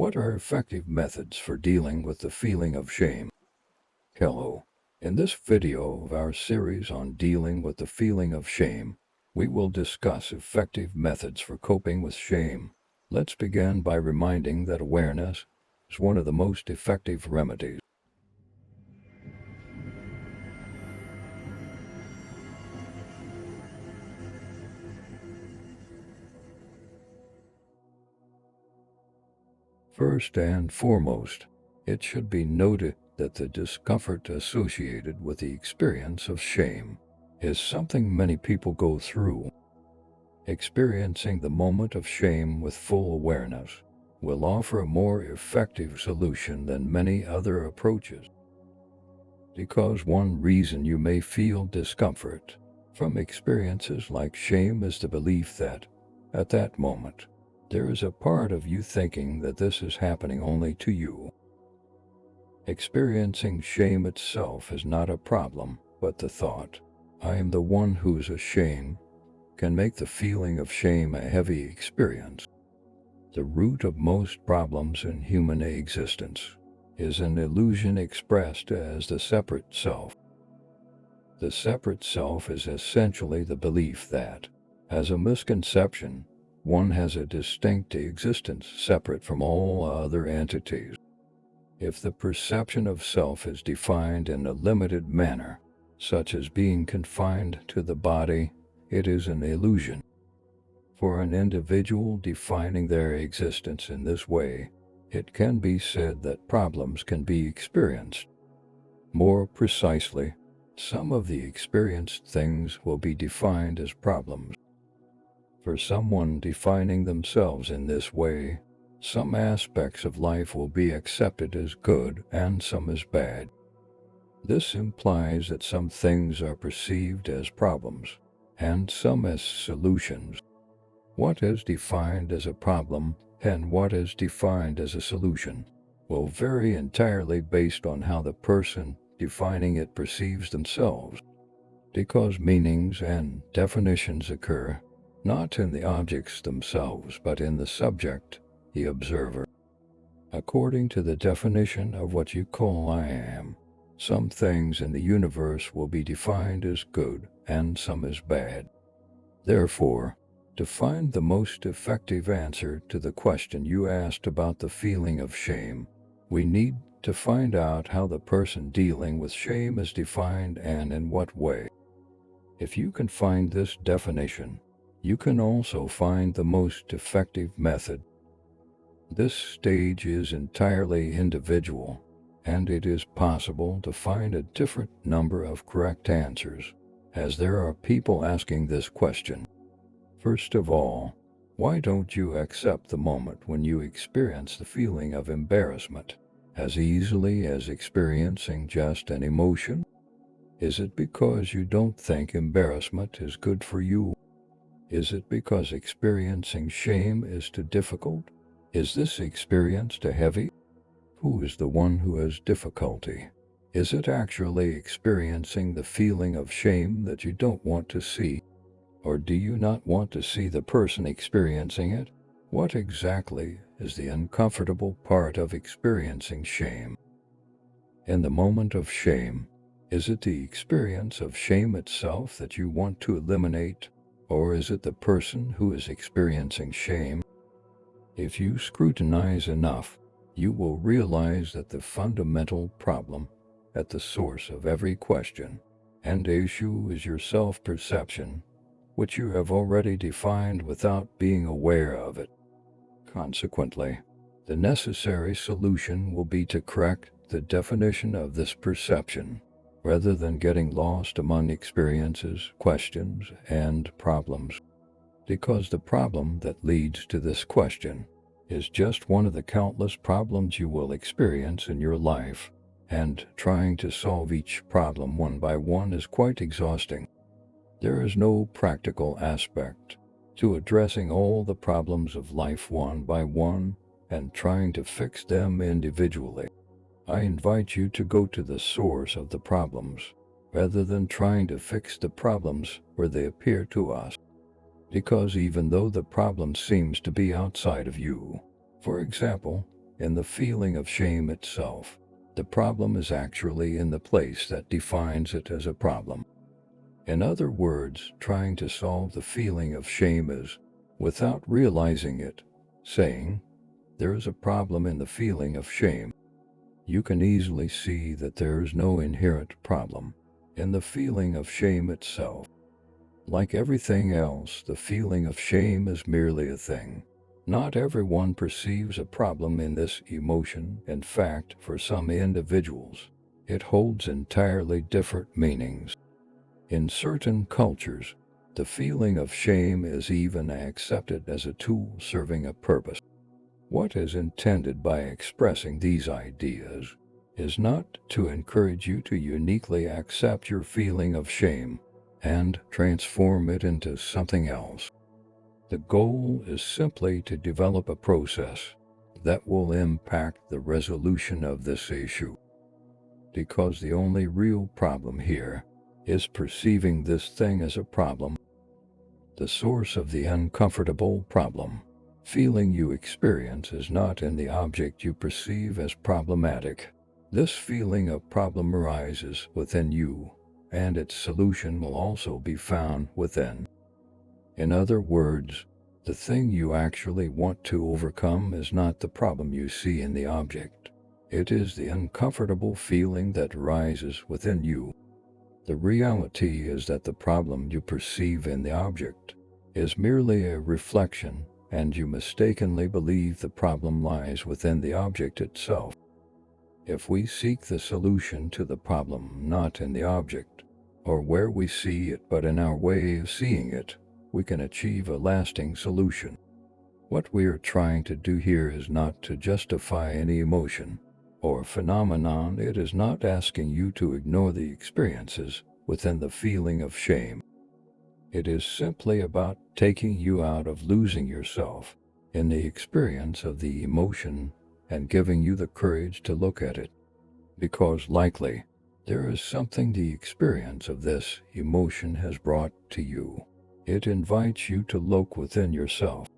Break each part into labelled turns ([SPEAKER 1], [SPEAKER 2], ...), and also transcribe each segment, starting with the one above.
[SPEAKER 1] What are effective methods for dealing with the feeling of shame? Hello. In this video of our series on dealing with the feeling of shame, we will discuss effective methods for coping with shame. Let's begin by reminding that awareness is one of the most effective remedies. First and foremost, it should be noted that the discomfort associated with the experience of shame is something many people go through. Experiencing the moment of shame with full awareness will offer a more effective solution than many other approaches. Because one reason you may feel discomfort from experiences like shame is the belief that, at that moment, there is a part of you thinking that this is happening only to you. Experiencing shame itself is not a problem, but the thought, "I am the one who's ashamed," can make the feeling of shame a heavy experience. The root of most problems in human existence is an illusion expressed as the separate self. The separate self is essentially the belief that, as a misconception, one has a distinct existence separate from all other entities. If the perception of self is defined in a limited manner, such as being confined to the body, it is an illusion. For an individual defining their existence in this way, it can be said that problems can be experienced. More precisely, some of the experienced things will be defined as problems. For someone defining themselves in this way, some aspects of life will be accepted as good and some as bad. This implies that some things are perceived as problems and some as solutions. What is defined as a problem and what is defined as a solution will vary entirely based on how the person defining it perceives themselves, because meanings and definitions occur not in the objects themselves but in the subject, the observer. According to the definition of what you call I am, some things in the universe will be defined as good and some as bad. Therefore, to find the most effective answer to the question you asked about the feeling of shame, we need to find out how the person dealing with shame is defined and in what way. If you can find this definition, you can also find the most effective method. This stage is entirely individual, and it is possible to find a different number of correct answers, as there are people asking this question. First of all, why don't you accept the moment when you experience the feeling of embarrassment as easily as experiencing just an emotion? Is it because you don't think embarrassment is good for you? Is it because experiencing shame is too difficult? Is this experience too heavy? Who is the one who has difficulty? Is it actually experiencing the feeling of shame that you don't want to see? Or do you not want to see the person experiencing it? What exactly is the uncomfortable part of experiencing shame? In the moment of shame, is it the experience of shame itself that you want to eliminate, or is it the person who is experiencing shame? If you scrutinize enough, you will realize that the fundamental problem at the source of every question and issue is your self-perception, which you have already defined without being aware of it. Consequently, the necessary solution will be to correct the definition of this perception, rather than getting lost among experiences, questions, and problems. Because the problem that leads to this question is just one of the countless problems you will experience in your life, and trying to solve each problem one by one is quite exhausting. There is no practical aspect to addressing all the problems of life one by one and trying to fix them individually. I invite you to go to the source of the problems, rather than trying to fix the problems where they appear to us. Because even though the problem seems to be outside of you, for example, in the feeling of shame itself. The problem is actually in the place that defines it as a problem. In other words, trying to solve the feeling of shame is, without realizing it, saying, there is a problem in the feeling of shame. You can easily see that there is no inherent problem in the feeling of shame itself. Like everything else, the feeling of shame is merely a thing. Not everyone perceives a problem in this emotion. In fact, for some individuals, it holds entirely different meanings. In certain cultures, the feeling of shame is even accepted as a tool serving a purpose. What is intended by expressing these ideas is not to encourage you to uniquely accept your feeling of shame and transform it into something else. The goal is simply to develop a process that will impact the resolution of this issue. Because the only real problem here is perceiving this thing as a problem. The source of the uncomfortable problem feeling you experience is not in the object you perceive as problematic. This feeling of problem arises within you, and its solution will also be found within. In other words, the thing you actually want to overcome is not the problem you see in the object. It is the uncomfortable feeling that arises within you. The reality is that the problem you perceive in the object is merely a reflection, and you mistakenly believe the problem lies within the object itself. If we seek the solution to the problem not in the object, or where we see it but in our way of seeing it, we can achieve a lasting solution. What we are trying to do here is not to justify any emotion or phenomenon. It is not asking you to ignore the experiences within the feeling of shame. It is simply about taking you out of losing yourself in the experience of the emotion and giving you the courage to look at it. Because likely, there is something the experience of this emotion has brought to you. It invites you to look within yourself.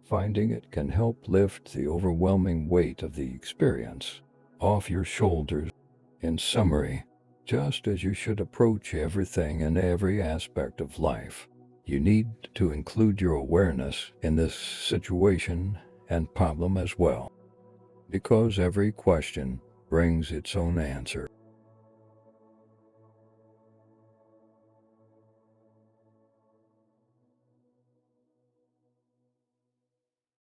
[SPEAKER 1] Finding it can help lift the overwhelming weight of the experience off your shoulders. In summary, just as you should approach everything in every aspect of life, you need to include your awareness in this situation and problem as well. Because every question brings its own answer.